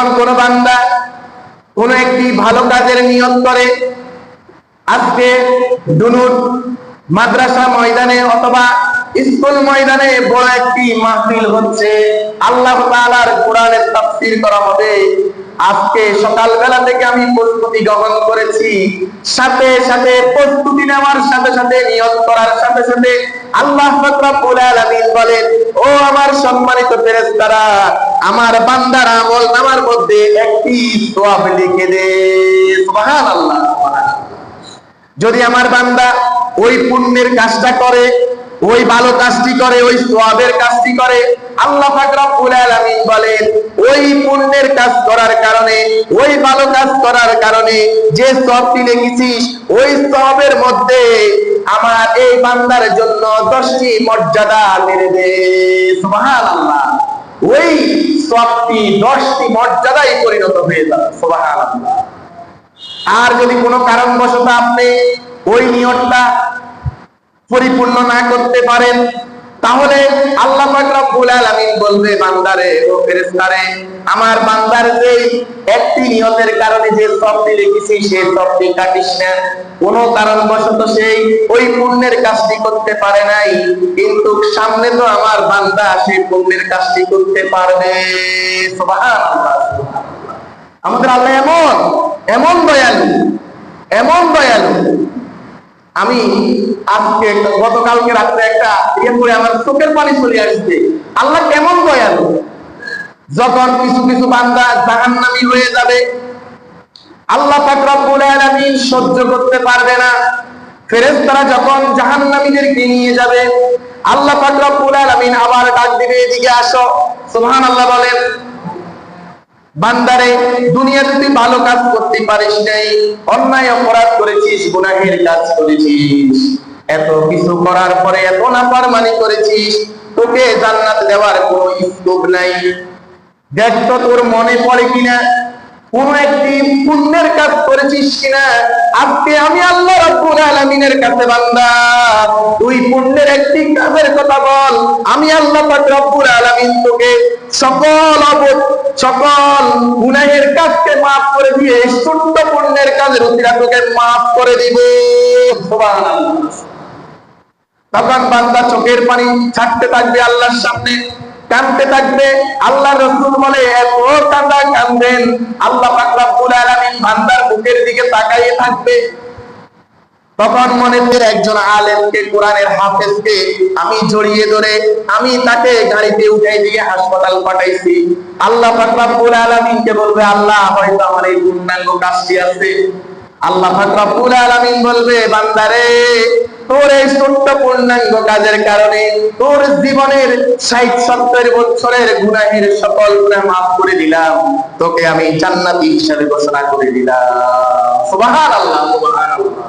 যখন কোন বান্দা কোন একটি ভালো কাজের নিয়ত করে, আজকে দুনুর মাদ্রাসা ময়দানে অথবা স্কুল ময়দানে বড় একটি মাহফিল হচ্ছে, আল্লাহ তাআলার কোরআনের তাফসীর করা হবে, আজকে সকালবেলা থেকে আমি প্রস্তুতি গ্রহণ করেছি, সাথে সাথে প্রস্তুতি নেওয়ার সাথে সাথে নিয়ত করার সাথে সাথে আল্লাহ পাক রব্বুল আলামিন বলেন, ও আমার সম্মানিত ফেরেশতারা, আমার বান্দার আমল নামার মধ্যে একটি সওয়াব লিখে দে। সুবহানাল্লাহ। যদি আমার বান্দা ওই পুণ্যের কাজটা করে, ওই ভালো কাজটি করে, ওই সওয়াবের কাজটি করে, আল্লাহ পাক রব্বুল আলামিন বলেন, ওই পুণ্যের কাজ করার কারণে, ওই ভালো কাজ করার কারণে যে সওয়াবটি লিখেছিস, ওই সওয়াবের মধ্যে আমার এই বান্দার জন্য 10টি মর্যাদা মেরে দে। সুবহানাল্লাহ। ওই সওয়াবটি 10টি মর্যাদায় পরিণত হয়ে যাবে। সুবহানাল্লাহ। আর যদি কোনো কারণবশত আপনি ওই নিয়তটা পরিপূর্ণ না করতে পারেন, তাহলে আল্লাহ পাক রব্বুল আলামিন বলবে, বান্দারে, ও ফেরেশতারে, আমার বান্দার যে একটি নিয়তের কারণে যে সওয়াবটি লিখেছি, সেই সওয়াবটি কাটিস না। কোনো কারণবশত সেই ওই পুণ্যের কাজটি করতে পারে নাই, কিন্তু সামনে তো আমার বান্দা সেই পুণ্যের কাজটি করতে পারবে। সুবহানাল্লাহ। আমাদের আল্লাহ এমন এমন দয়ালু, এমন দয়ালু। আমি আজকে গতকালকে রাত্রে একটা করে আমার চোখের পানি চলে আসছে। আল্লাহ কেমন দয়ালু। যখন কিছু কিছু বান্দা জাহান্নামী হয়ে যাবে, আল্লাহ পাক রব্বুল আলামিন সহ্য করতে পারবে না। ফেরেশতারা যখন জাহান্নামীদেরকে নিয়ে যাবে, আল্লাহ পাক রব্বুল আলামিন আবার ডাক দিবে, এদিকে আসো। সুবহানাল্লাহ বলেন, বান্দারে, দুনিয়াতে তুই ভালো কাজ করতে পারিস নাই, অন্যায় অপরাধ করেছিস, গুনাহের কাজ করেছিস, এত কিছু করার পরে এত নাফরমানি করেছিস, তোকে জান্নাত দেওয়ার কোনো স্কোপ নাই। দেখ তো তোর মনে পড়ে কিনা কোন একটি পুণ্যের কাজ করেছিস কিনা। আজকে আমি আল্লাহ রাব্বুল আলামিনের কাছে, বান্দা, তুই পুণ্যের একটি কাজের কথা বল, আমি আল্লাহ পাক রব্বুল আলামিন তোকে সকল গুনাহের কাজকে মাফ করে দিয়ে ছোট্ট পুণ্যের কাজের উত্তরা তোকে মাফ করে দিব। সুবহানাল্লাহ। তখন বান্দা চোখের পানি ছাড়তে থাকবে আল্লাহর সামনে, কাঁদতে থাকবে। আল্লাহ রাসূল বলে, এত কাঁদা কাঁদেন, আল্লাহ পাক রব্বুল আলামিন বান্দার মুখের দিকে তাকিয়ে থাকবে। তখন মনে করে একজন আলেমকে, কোরআনের হাফেজকে আমি জড়িয়ে ধরে আমি তাকে গাড়িতে উঠাই দিয়ে হাসপাতাল পাঠাইছি। আল্লাহ পাক রব্বুল আলামিনকে বলবে, আল্লাহ, হয়তো আমার এই পূর্ণাঙ্গ কাজটি আছে। আল্লাহ পাক রব্বুল আলামিন বলবে, বান্দারে, তোর এই ছোট্ট পূর্ণাঙ্গ কাজের কারণে তোর জীবনের 60-70 বছরের গুনাহের সকল গুনাহ মাফ করে দিলাম, তোকে আমি জান্নাতি হিসেবে ঘোষণা করে দিলাম। সুবহানাল্লাহ, সুবহানাল্লাহ।